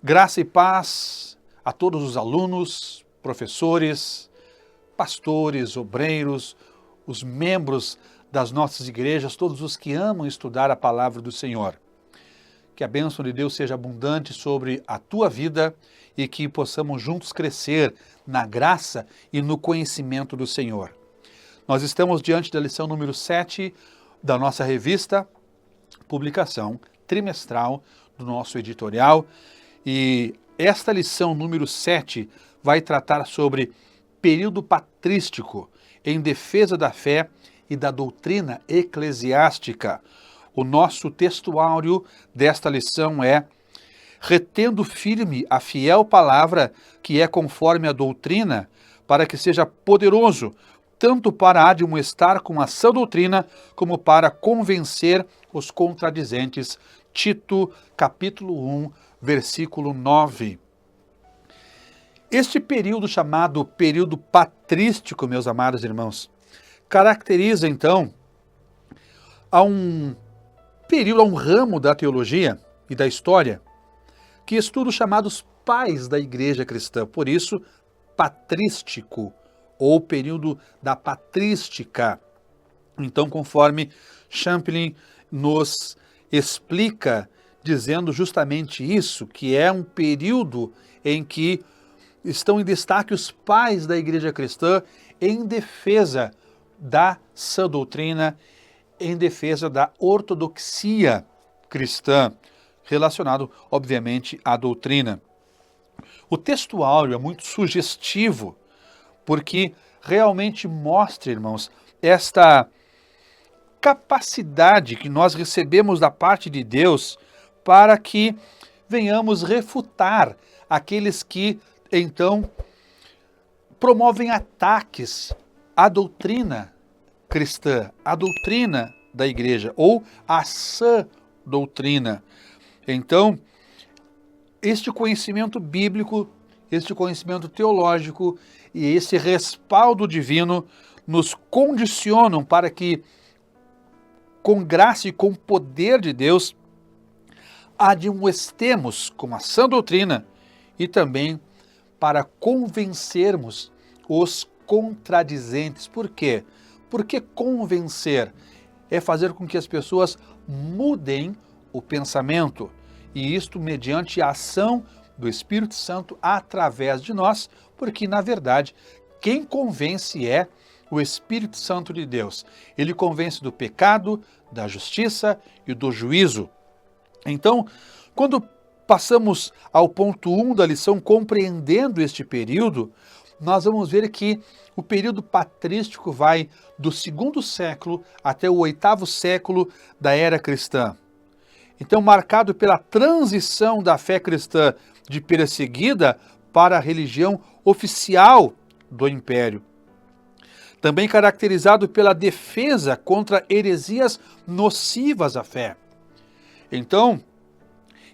Graça e paz a todos os alunos, professores, pastores, obreiros, os membros das nossas igrejas, todos os que amam estudar a palavra do Senhor. Que a bênção de Deus seja abundante sobre a tua vida e que possamos juntos crescer na graça e no conhecimento do Senhor. Nós estamos diante da lição número 7 da nossa revista, publicação trimestral do nosso editorial. E esta lição número 7 vai tratar sobre período patrístico em defesa da fé e da doutrina eclesiástica. O nosso textuário desta lição é: retendo firme a fiel palavra que é conforme a doutrina, para que seja poderoso, tanto para admoestar com a sã doutrina, como para convencer os contradizentes. Tito, capítulo 1, versículo 9. Este período chamado período patrístico, meus amados irmãos, caracteriza então a um período, a um ramo da teologia e da história que estuda os chamados pais da igreja cristã. Por isso, patrístico, ou período da patrística. Então, conforme Champlin nos explica, dizendo justamente isso, que é um período em que estão em destaque os pais da igreja cristã em defesa da sã doutrina, em defesa da ortodoxia cristã, relacionado, obviamente, à doutrina. O textuário é muito sugestivo, porque realmente mostra, irmãos, esta capacidade que nós recebemos da parte de Deus para que venhamos refutar aqueles que, então, promovem ataques à doutrina cristã, à doutrina da igreja, ou à sã doutrina. Então, este conhecimento bíblico, este conhecimento teológico e esse respaldo divino nos condicionam para que, com graça e com poder de Deus, admoestemos com a sã doutrina e também para convencermos os contradizentes. Por quê? Porque convencer é fazer com que as pessoas mudem o pensamento, e isto mediante a ação do Espírito Santo através de nós, porque, na verdade, quem convence é o Espírito Santo de Deus. Ele convence do pecado, da justiça e do juízo. Então, quando passamos ao ponto 1 da lição, compreendendo este período, nós vamos ver que o período patrístico vai do 2º século até o 8º século da era cristã. Então, marcado pela transição da fé cristã de perseguida para a religião oficial do Império. Também caracterizado pela defesa contra heresias nocivas à fé. Então,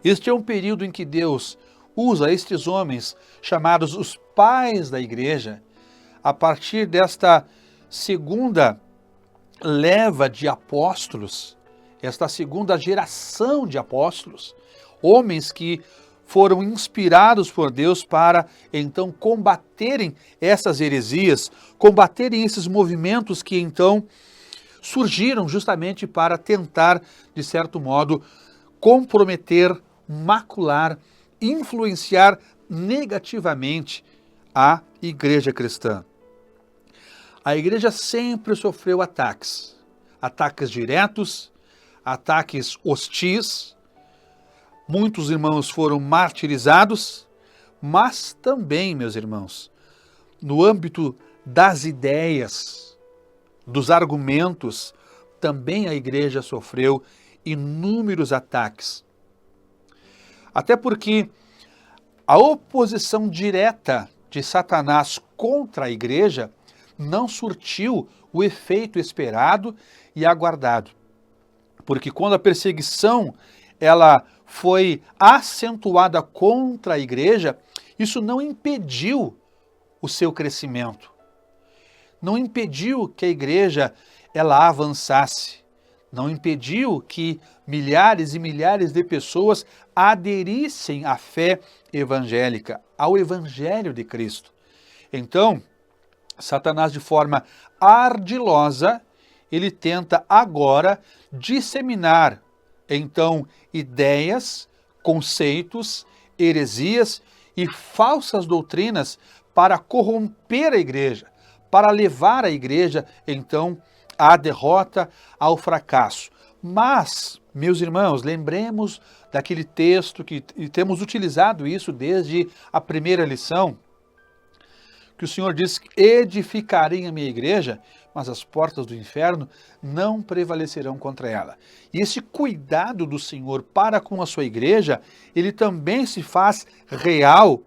este é um período em que Deus usa estes homens, chamados os pais da igreja, a partir desta segunda leva de apóstolos, esta segunda geração de apóstolos, homens que foram inspirados por Deus para, então, combaterem essas heresias, combaterem esses movimentos que, então, surgiram justamente para tentar, de certo modo, comprometer, macular, influenciar negativamente a igreja cristã. A igreja sempre sofreu ataques diretos, ataques hostis. Muitos irmãos foram martirizados, mas também, meus irmãos, no âmbito das ideias, dos argumentos, também a igreja sofreu inúmeros ataques. Até porque a oposição direta de Satanás contra a igreja não surtiu o efeito esperado e aguardado. Porque quando a perseguição ela foi acentuada contra a igreja, isso não impediu o seu crescimento. Não impediu que a igreja ela avançasse. não impediu que milhares e milhares de pessoas aderissem à fé evangélica, ao Evangelho de Cristo. Então, Satanás, de forma ardilosa, ele tenta agora disseminar, então, ideias, conceitos, heresias e falsas doutrinas para corromper a igreja, para levar a igreja, então, à derrota, ao fracasso. Mas, meus irmãos, lembremos daquele texto que temos utilizado isso desde a primeira lição, que o Senhor diz: edificarei a minha igreja, mas as portas do inferno não prevalecerão contra ela. E esse cuidado do Senhor para com a sua igreja, ele também se faz real,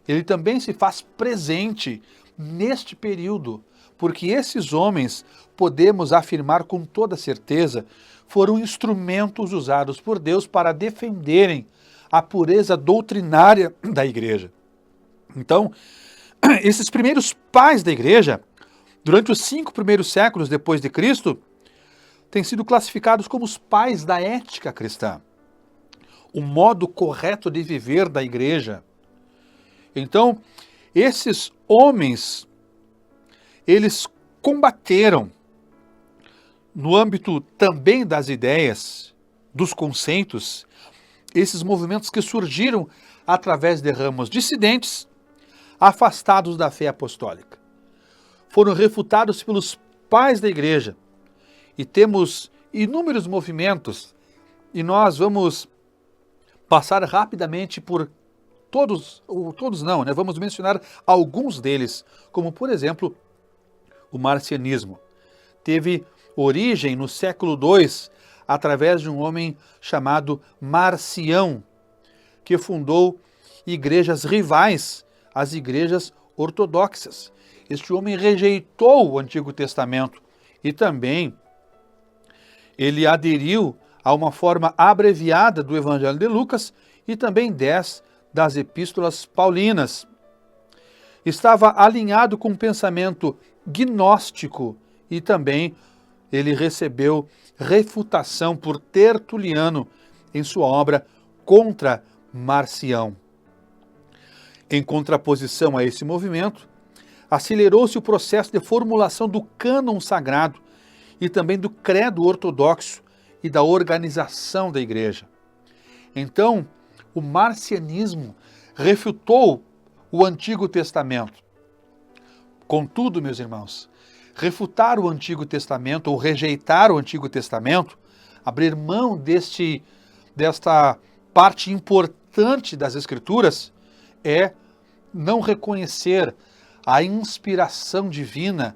ele também se faz presente neste período, porque esses homens, podemos afirmar com toda certeza, foram instrumentos usados por Deus para defenderem a pureza doutrinária da igreja. Então, esses primeiros pais da igreja, durante os 5 primeiros séculos depois de Cristo, têm sido classificados como os pais da ética cristã, o modo correto de viver da igreja. Então, esses homens, eles combateram, no âmbito também das ideias, dos conceitos, esses movimentos que surgiram através de ramos dissidentes, afastados da fé apostólica. Foram refutados pelos pais da igreja. E temos inúmeros movimentos, e nós vamos passar rapidamente por todos, ou todos não, né? Vamos mencionar alguns deles, como por exemplo, o marcionismo. Teve origem no século II, através de um homem chamado Marcião, que fundou igrejas rivais às igrejas ortodoxas. Este homem rejeitou o Antigo Testamento e também ele aderiu a uma forma abreviada do Evangelho de Lucas e também 10 das epístolas paulinas. Estava alinhado com o pensamento gnóstico e também ele recebeu refutação por Tertuliano em sua obra Contra Marcião. Em contraposição a esse movimento, acelerou-se o processo de formulação do cânon sagrado e também do credo ortodoxo e da organização da igreja. Então, o marcionismo refutou o Antigo Testamento. Contudo, meus irmãos, refutar o Antigo Testamento ou rejeitar o Antigo Testamento, abrir mão desta parte importante das Escrituras, é não reconhecer a inspiração divina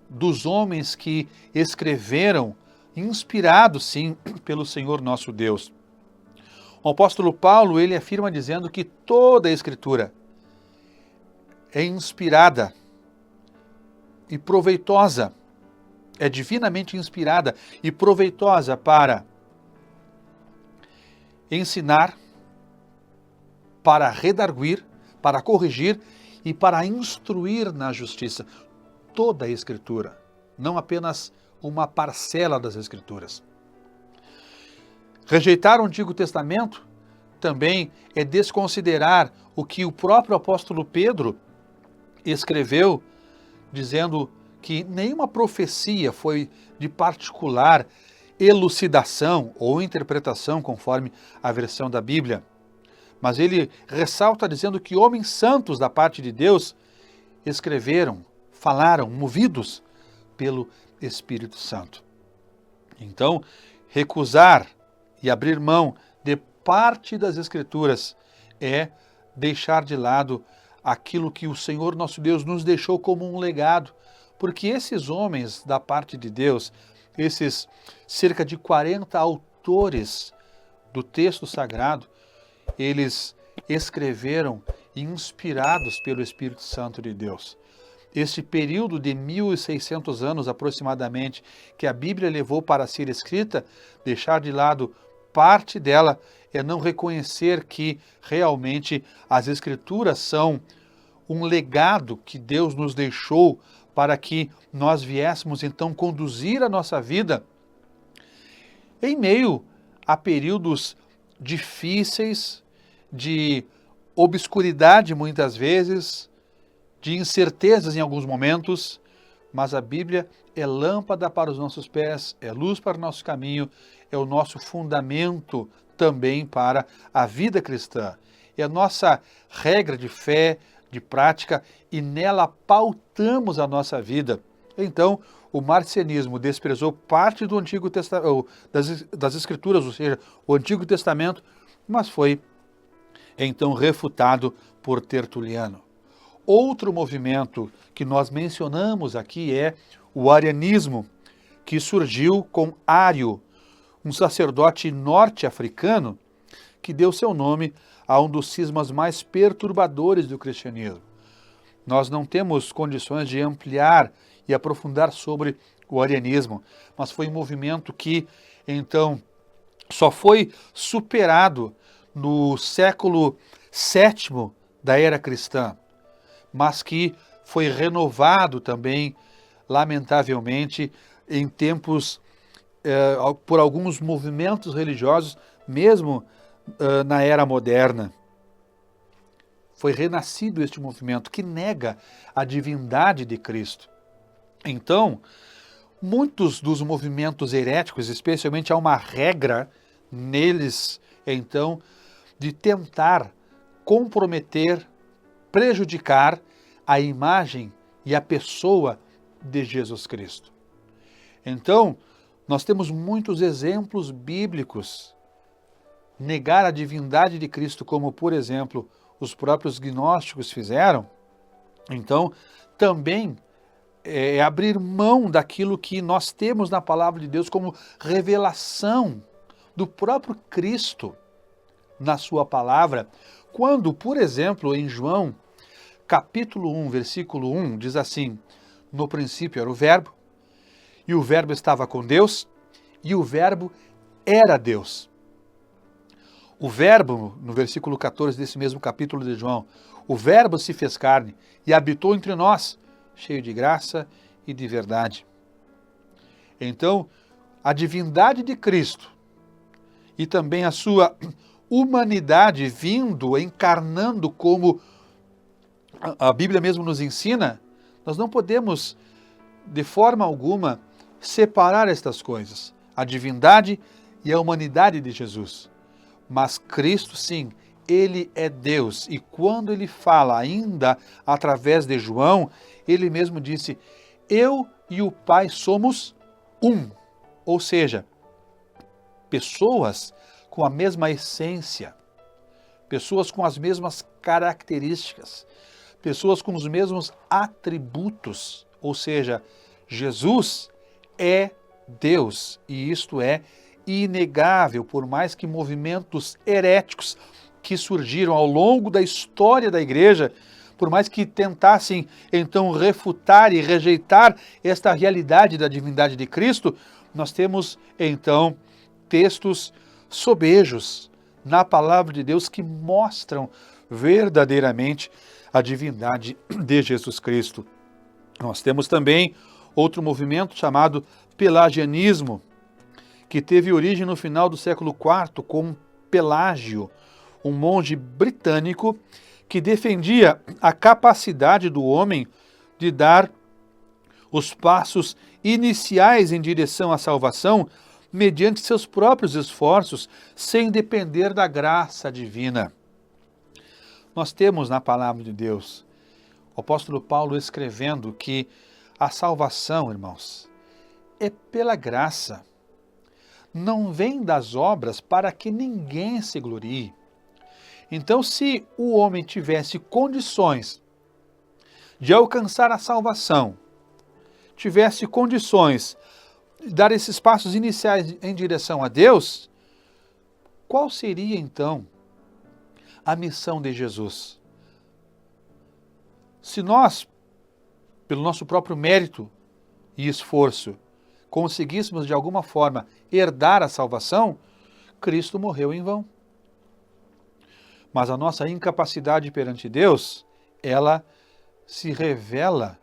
dos homens que escreveram, inspirados sim pelo Senhor nosso Deus. O apóstolo Paulo, ele afirma dizendo que toda a Escritura é inspirada e proveitosa, é divinamente inspirada e proveitosa para ensinar, para redarguir, para corrigir e para instruir na justiça. Toda a Escritura, não apenas uma parcela das Escrituras. Rejeitar o Antigo Testamento também é desconsiderar o que o próprio apóstolo Pedro escreveu, dizendo que nenhuma profecia foi de particular elucidação ou interpretação, conforme a versão da Bíblia. Mas ele ressalta dizendo que homens santos da parte de Deus escreveram, falaram, movidos pelo Espírito Santo. Então, recusar e abrir mão de parte das Escrituras é deixar de lado aquilo que o Senhor nosso Deus nos deixou como um legado, porque esses homens da parte de Deus, esses cerca de 40 autores do texto sagrado, eles escreveram inspirados pelo Espírito Santo de Deus. Este período de 1600 anos aproximadamente que a Bíblia levou para ser escrita, deixar de lado parte dela é não reconhecer que realmente as Escrituras são um legado que Deus nos deixou para que nós viéssemos então conduzir a nossa vida em meio a períodos difíceis, de obscuridade muitas vezes, de incertezas em alguns momentos, mas a Bíblia é lâmpada para os nossos pés, é luz para o nosso caminho, é o nosso fundamento também para a vida cristã. É a nossa regra de fé, de prática, e nela pautamos a nossa vida. Então, o marcionismo desprezou parte do Antigo Testamento, das Escrituras, ou seja, o Antigo Testamento, mas foi então refutado por Tertuliano. Outro movimento que nós mencionamos aqui é o arianismo, que surgiu com Ário, um sacerdote norte-africano que deu seu nome a um dos cismas mais perturbadores do cristianismo. Nós não temos condições de ampliar e aprofundar sobre o arianismo, mas foi um movimento que, então, só foi superado no século VII da era cristã, mas que foi renovado também, lamentavelmente, em tempos, por alguns movimentos religiosos, mesmo na era moderna. Foi renascido este movimento que nega a divindade de Cristo. Então, muitos dos movimentos heréticos, especialmente há uma regra neles, então, de tentar comprometer, prejudicar a imagem e a pessoa de Jesus Cristo. Então, nós temos muitos exemplos bíblicos. Negar a divindade de Cristo, como, por exemplo, os próprios gnósticos fizeram, então, também é abrir mão daquilo que nós temos na palavra de Deus como revelação do próprio Cristo na sua palavra, quando, por exemplo, em João, capítulo 1, versículo 1, diz assim: no princípio era o Verbo, e o Verbo estava com Deus, e o Verbo era Deus. O Verbo, no versículo 14 desse mesmo capítulo de João, o Verbo se fez carne e habitou entre nós, cheio de graça e de verdade. Então, a divindade de Cristo e também a sua humanidade vindo, encarnando como a Bíblia mesmo nos ensina, nós não podemos, de forma alguma, separar estas coisas, a divindade e a humanidade de Jesus. Mas Cristo, sim, ele é Deus. E quando ele fala ainda através de João, ele mesmo disse: eu e o Pai somos um. Ou seja, pessoas com a mesma essência, pessoas com as mesmas características, pessoas com os mesmos atributos. Ou seja, Jesus é Deus, e isto é inegável, por mais que movimentos heréticos que surgiram ao longo da história da igreja, por mais que tentassem então refutar e rejeitar esta realidade da divindade de Cristo, nós temos então textos sobejos na palavra de Deus que mostram verdadeiramente a divindade de Jesus Cristo. Nós temos também outro movimento chamado pelagianismo, que teve origem no final do século IV com Pelágio, um monge britânico que defendia a capacidade do homem de dar os passos iniciais em direção à salvação mediante seus próprios esforços, sem depender da graça divina. Nós temos na palavra de Deus o apóstolo Paulo escrevendo que a salvação, irmãos, é pela graça. Não vem das obras para que ninguém se glorie. Então, se o homem tivesse condições de alcançar a salvação, tivesse condições de dar esses passos iniciais em direção a Deus, qual seria então a missão de Jesus? Se nós, pelo nosso próprio mérito e esforço, conseguíssemos de alguma forma herdar a salvação, Cristo morreu em vão. Mas a nossa incapacidade perante Deus, ela se revela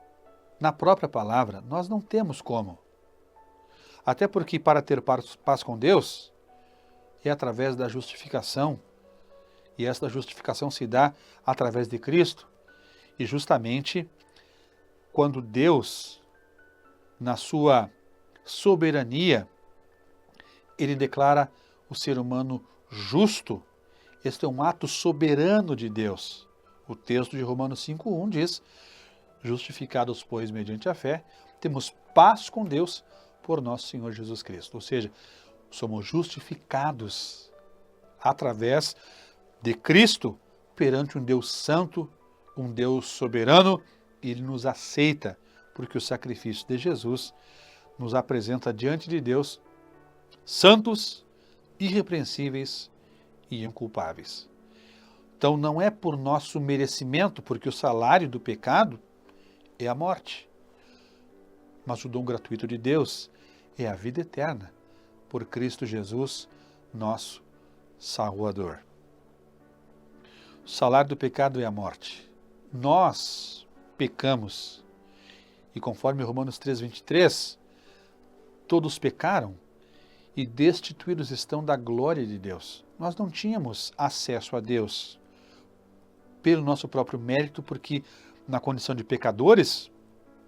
na própria palavra. Nós não temos como. Até porque para ter paz com Deus é através da justificação, e essa justificação se dá através de Cristo, e justamente quando Deus, na sua soberania, ele declara o ser humano justo. Este é um ato soberano de Deus. O texto de Romanos 5:1 diz: justificados, pois, mediante a fé, temos paz com Deus por nosso Senhor Jesus Cristo. Ou seja, somos justificados através de Cristo perante um Deus santo, um Deus soberano, e Ele nos aceita, porque o sacrifício de Jesus nos apresenta diante de Deus santos, irrepreensíveis e inculpáveis. Então não é por nosso merecimento, porque o salário do pecado é a morte. Mas o dom gratuito de Deus é a vida eterna, por Cristo Jesus, nosso Salvador. O salário do pecado é a morte. Nós pecamos. E conforme Romanos 3:23, todos pecaram e destituídos estão da glória de Deus. Nós não tínhamos acesso a Deus pelo nosso próprio mérito, porque na condição de pecadores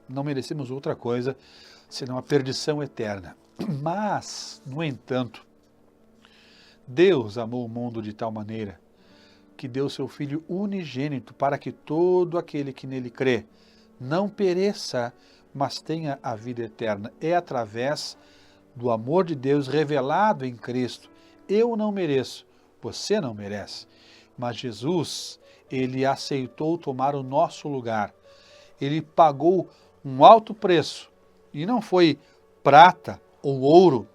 não merecemos outra coisa senão a perdição eterna. Mas, no entanto, Deus amou o mundo de tal maneira que deu seu Filho unigênito para que todo aquele que nele crê não pereça, mas tenha a vida eterna. É através do amor de Deus revelado em Cristo. Eu não mereço, você não merece, mas Jesus, Ele aceitou tomar o nosso lugar. Ele pagou um alto preço, e não foi prata ou ouro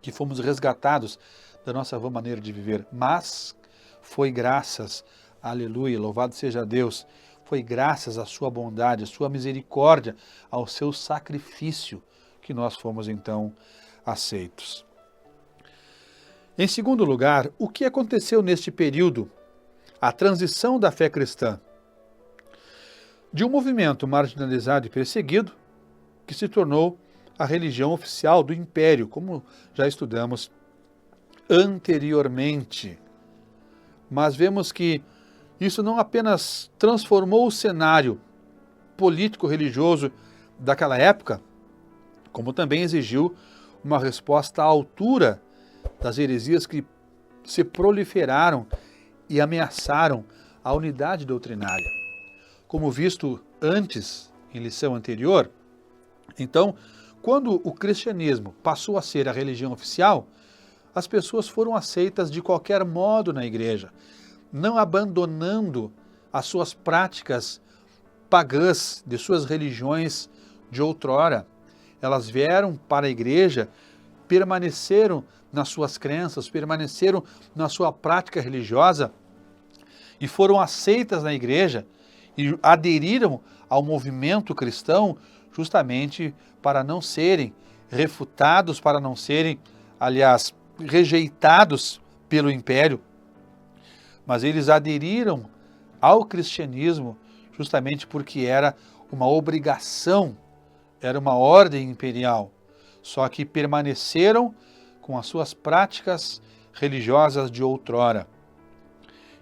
que fomos resgatados da nossa vã maneira de viver, mas foi graças, aleluia, louvado seja Deus, foi graças à sua bondade, à sua misericórdia, ao seu sacrifício, que nós fomos então aceitos. Em segundo lugar, o que aconteceu neste período? A transição da fé cristã de um movimento marginalizado e perseguido, que se tornou a religião oficial do Império, como já estudamos anteriormente. Mas vemos que isso não apenas transformou o cenário político-religioso daquela época, como também exigiu uma resposta à altura das heresias que se proliferaram e ameaçaram a unidade doutrinária. Como visto antes, em lição anterior, então, quando o cristianismo passou a ser a religião oficial, as pessoas foram aceitas de qualquer modo na igreja, não abandonando as suas práticas pagãs de suas religiões de outrora. Elas vieram para a igreja, permaneceram nas suas crenças, permaneceram na sua prática religiosa e foram aceitas na igreja e aderiram ao movimento cristão justamente para não serem refutados, para não serem, aliás, rejeitados pelo império. Mas eles aderiram ao cristianismo justamente porque era uma obrigação, era uma ordem imperial. Só que permaneceram com as suas práticas religiosas de outrora.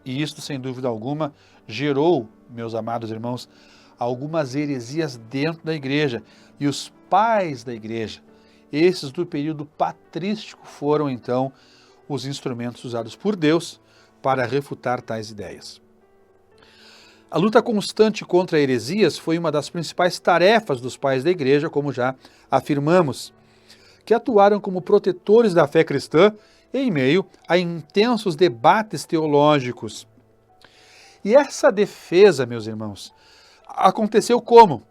E isto, sem dúvida alguma, gerou, meus amados irmãos, algumas heresias dentro da igreja. E os pais da igreja, esses do período patrístico, foram então os instrumentos usados por Deus para refutar tais ideias. A luta constante contra heresias foi uma das principais tarefas dos pais da igreja, como já afirmamos, que atuaram como protetores da fé cristã em meio a intensos debates teológicos. E essa defesa, meus irmãos, aconteceu como?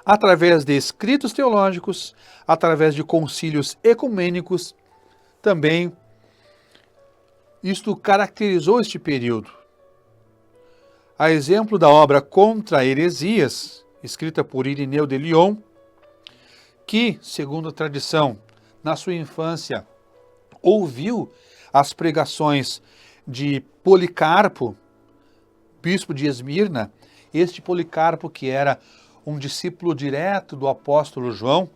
Através de escritos teológicos, através de concílios ecumênicos, também isto caracterizou este período. A exemplo da obra Contra Heresias, escrita por Irineu de Lyon, que, segundo a tradição, na sua infância, ouviu as pregações de Policarpo, bispo de Esmirna, este Policarpo que era um discípulo direto do apóstolo João,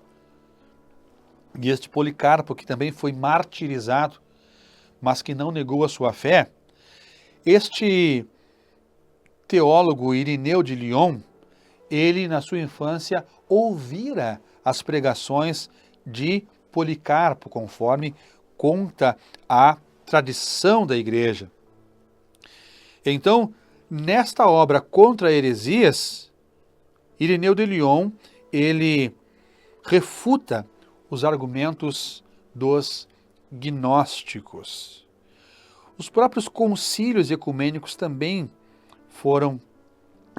E este Policarpo, que também foi martirizado, mas que não negou a sua fé, este teólogo Irineu de Lyon, ele na sua infância ouvira as pregações de Policarpo, conforme conta a tradição da igreja. Então, nesta obra contra heresias, Irineu de Lyon, ele refuta os argumentos dos gnósticos. Os próprios concílios ecumênicos também foram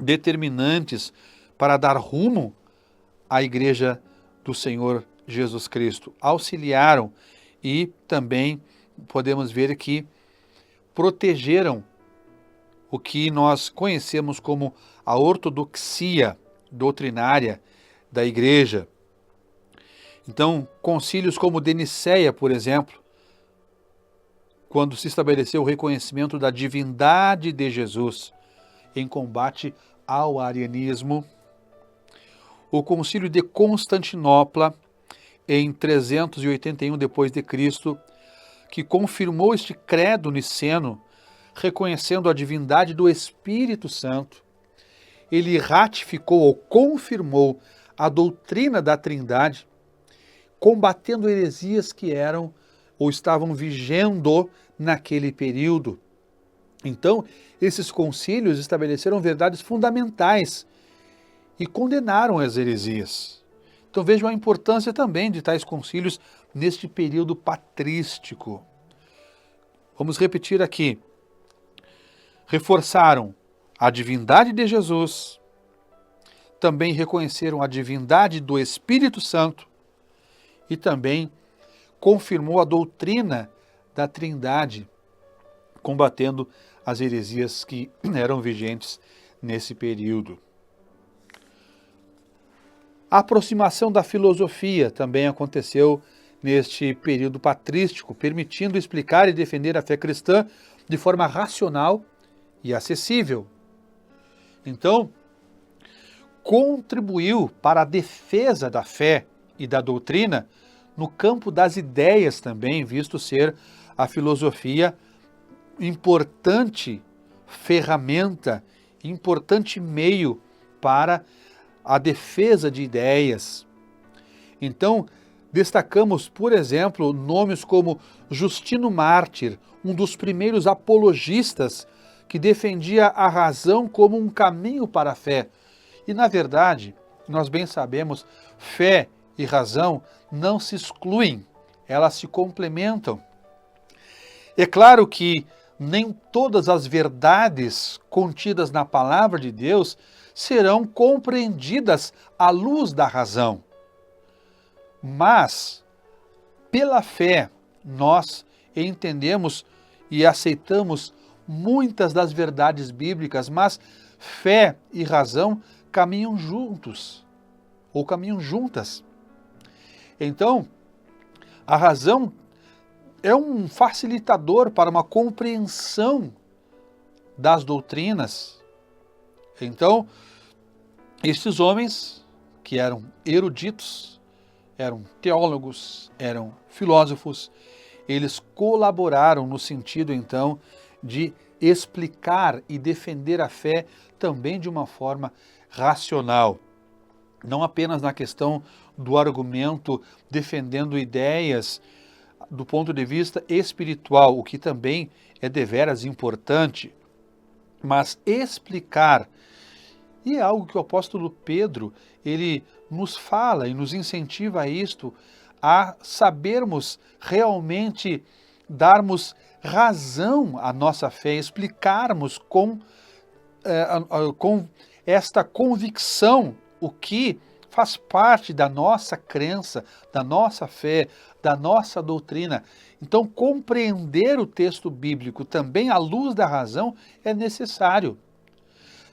determinantes para dar rumo à Igreja do Senhor Jesus Cristo. Auxiliaram e também podemos ver que protegeram o que nós conhecemos como a ortodoxia doutrinária da Igreja. Então, concílios como o de Nicéia, por exemplo, quando se estabeleceu o reconhecimento da divindade de Jesus em combate ao arianismo. O concílio de Constantinopla, em 381 d.C., que confirmou este credo niceno, reconhecendo a divindade do Espírito Santo. Ele ratificou ou confirmou a doutrina da Trindade, combatendo heresias que eram ou estavam vigendo naquele período. Então, esses concílios estabeleceram verdades fundamentais e condenaram as heresias. Então vejam a importância também de tais concílios neste período patrístico. Vamos repetir aqui. Reforçaram a divindade de Jesus, também reconheceram a divindade do Espírito Santo e também confirmou a doutrina da Trindade, combatendo as heresias que eram vigentes nesse período. A aproximação da filosofia também aconteceu neste período patrístico, permitindo explicar e defender a fé cristã de forma racional e acessível. Então, contribuiu para a defesa da fé e da doutrina no campo das ideias também, visto ser a filosofia importante ferramenta, importante meio para a defesa de ideias. Então, destacamos, por exemplo, nomes como Justino Mártir, um dos primeiros apologistas que defendia a razão como um caminho para a fé. E, na verdade, nós bem sabemos, fé e razão não se excluem, elas se complementam. É claro que nem todas as verdades contidas na palavra de Deus serão compreendidas à luz da razão. Mas, pela fé, nós entendemos e aceitamos muitas das verdades bíblicas, mas fé e razão caminham juntos, ou caminham juntas. Então, a razão é um facilitador para uma compreensão das doutrinas. Então, estes homens, que eram eruditos, eram teólogos, eram filósofos, eles colaboraram no sentido, então, de explicar e defender a fé também de uma forma racional. Não apenas na questão do argumento defendendo ideias do ponto de vista espiritual, o que também é deveras importante, mas explicar. E é algo que o apóstolo Pedro, ele nos fala e nos incentiva a isto, a sabermos realmente darmos razão à nossa fé, explicarmos com esta convicção o que faz parte da nossa crença, da nossa fé, da nossa doutrina. Então, compreender o texto bíblico também à luz da razão é necessário.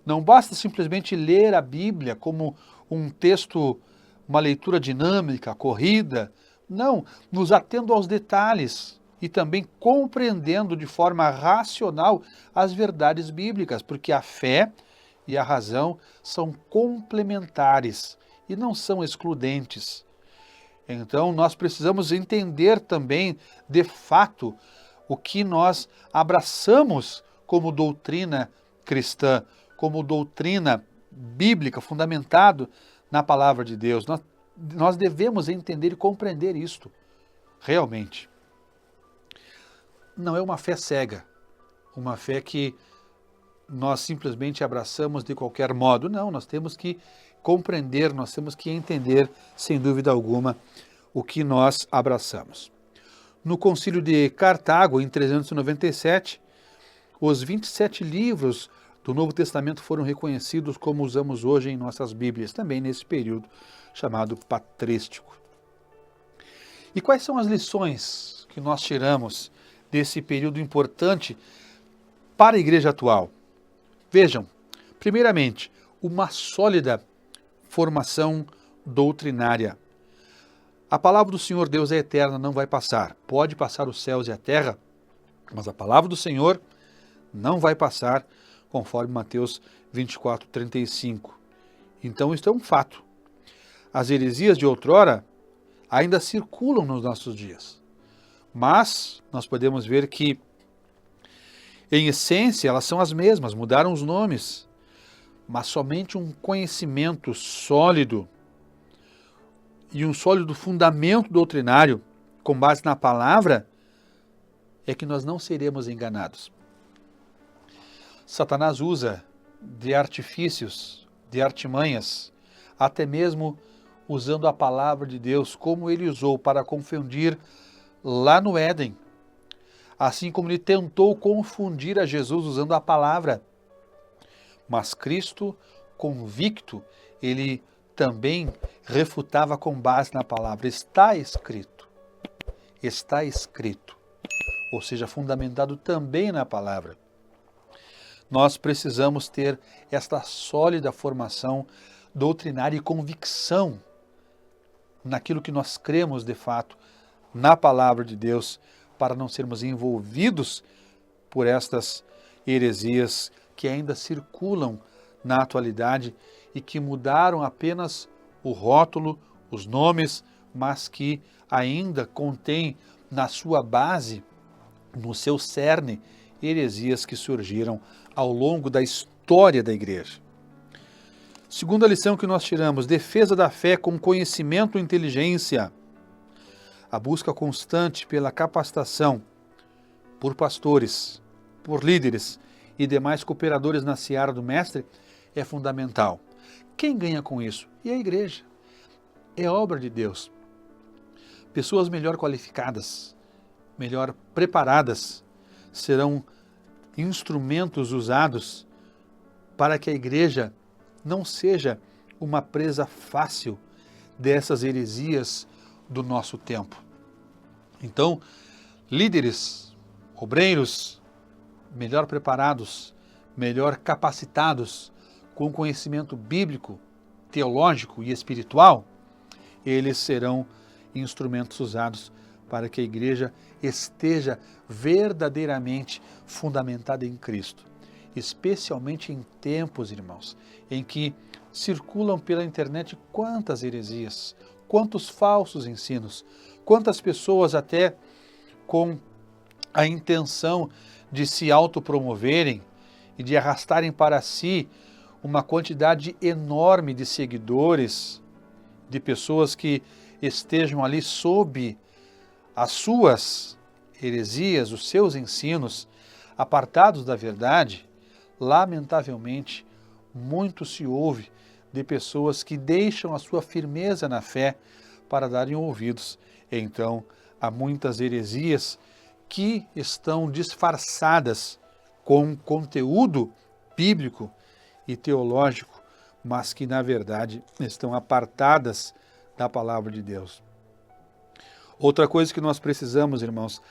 Não basta simplesmente ler a Bíblia como um texto, uma leitura dinâmica, corrida. Não, nos atendo aos detalhes e também compreendendo de forma racional as verdades bíblicas, porque a fé e a razão são complementares e não são excludentes. Então, nós precisamos entender também, de fato, o que nós abraçamos como doutrina cristã, como doutrina bíblica, fundamentado na palavra de Deus. Nós devemos entender e compreender isto, realmente. Não é uma fé cega, uma fé que nós simplesmente abraçamos de qualquer modo. Não, nós temos que compreender, nós temos que entender, sem dúvida alguma, o que nós abraçamos. No Concílio de Cartago, em 397, os 27 livros do Novo Testamento foram reconhecidos como usamos hoje em nossas Bíblias, também nesse período chamado patrístico. E quais são as lições que nós tiramos desse período importante para a igreja atual? Vejam, primeiramente, uma sólida formação doutrinária. A palavra do Senhor Deus é eterna, não vai passar. Pode passar os céus e a terra, mas a palavra do Senhor não vai passar, conforme Mateus 24, 35. Então, isto é um fato. As heresias de outrora ainda circulam nos nossos dias, mas nós podemos ver que, em essência, elas são as mesmas, mudaram os nomes, mas somente um conhecimento sólido e um sólido fundamento doutrinário com base na palavra é que nós não seremos enganados. Satanás usa de artifícios, de artimanhas, até mesmo usando a palavra de Deus, como ele usou para confundir lá no Éden, assim como ele tentou confundir a Jesus usando a palavra. Mas Cristo, convicto, ele também refutava com base na palavra. Está escrito, ou seja, fundamentado também na palavra. Nós precisamos ter esta sólida formação doutrinária e convicção naquilo que nós cremos de fato, na palavra de Deus, para não sermos envolvidos por estas heresias que ainda circulam na atualidade e que mudaram apenas o rótulo, os nomes, mas que ainda contém na sua base, no seu cerne, heresias que surgiram ao longo da história da igreja. Segunda lição que nós tiramos: defesa da fé com conhecimento e inteligência. A busca constante pela capacitação por pastores, por líderes e demais cooperadores na seara do Mestre é fundamental. Quem ganha com isso? E a igreja. É obra de Deus. Pessoas melhor qualificadas, melhor preparadas, serão instrumentos usados para que a igreja não seja uma presa fácil dessas heresias do nosso tempo. Então, líderes, obreiros, melhor preparados, melhor capacitados, com conhecimento bíblico, teológico e espiritual, eles serão instrumentos usados para que a igreja esteja verdadeiramente fundamentada em Cristo. Especialmente em tempos, irmãos, em que circulam pela internet quantas heresias, quantos falsos ensinos, quantas pessoas até com a intenção de se autopromoverem e de arrastarem para si uma quantidade enorme de seguidores, de pessoas que estejam ali sob as suas heresias, os seus ensinos, apartados da verdade. Lamentavelmente, muito se ouve de pessoas que deixam a sua firmeza na fé para darem ouvidos. Então, há muitas heresias que estão disfarçadas com conteúdo bíblico e teológico, mas que, na verdade, estão apartadas da palavra de Deus. Outra coisa que nós precisamos, irmãos,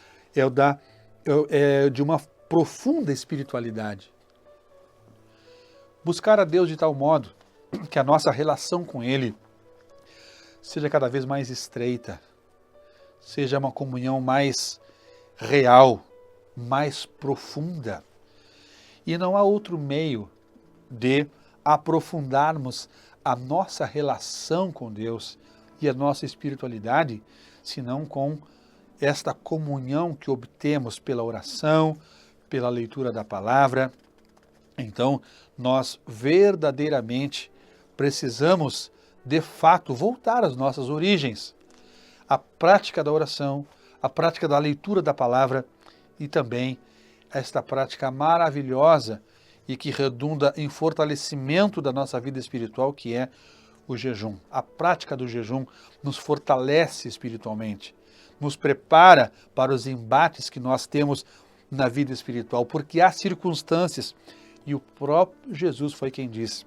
é de uma profunda espiritualidade. Buscar a Deus de tal modo que a nossa relação com Ele seja cada vez mais estreita, seja uma comunhão mais real, mais profunda. E não há outro meio de aprofundarmos a nossa relação com Deus e a nossa espiritualidade, senão com esta comunhão que obtemos pela oração, pela leitura da palavra. Então, nós verdadeiramente precisamos, de fato, voltar às nossas origens, a prática da oração, a prática da leitura da palavra e também esta prática maravilhosa e que redunda em fortalecimento da nossa vida espiritual, que é o jejum. A prática do jejum nos fortalece espiritualmente, nos prepara para os embates que nós temos na vida espiritual, porque há circunstâncias, e o próprio Jesus foi quem disse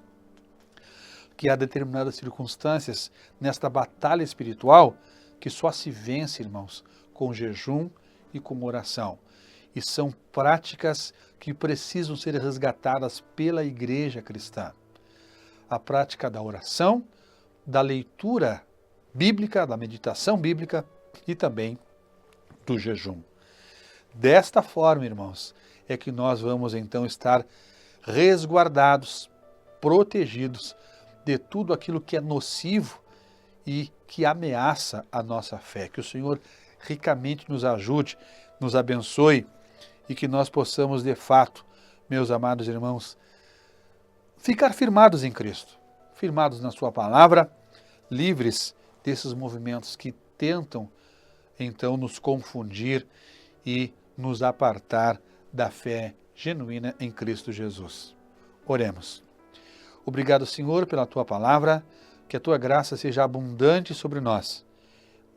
que há determinadas circunstâncias nesta batalha espiritual que só se vence, irmãos, com jejum e com oração. E são práticas que precisam ser resgatadas pela igreja cristã. A prática da oração, da leitura bíblica, da meditação bíblica e também do jejum. Desta forma, irmãos, é que nós vamos então estar resguardados, protegidos de tudo aquilo que é nocivo e que ameaça a nossa fé. Que o Senhor ricamente nos ajude, nos abençoe e que nós possamos, de fato, meus amados irmãos, ficar firmados em Cristo, firmados na sua palavra, livres desses movimentos que tentam, então, nos confundir e nos apartar da fé genuína em Cristo Jesus. Oremos. Obrigado, Senhor, pela tua palavra, que a tua graça seja abundante sobre nós.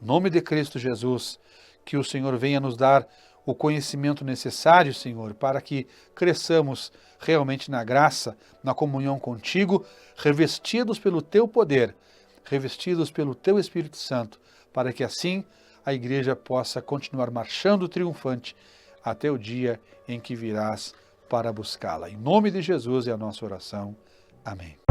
Em nome de Cristo Jesus, que o Senhor venha nos dar o conhecimento necessário, Senhor, para que cresçamos realmente na graça, na comunhão contigo, revestidos pelo teu poder, revestidos pelo teu Espírito Santo, para que assim a igreja possa continuar marchando triunfante até o dia em que virás para buscá-la. Em nome de Jesus é a nossa oração. Amém.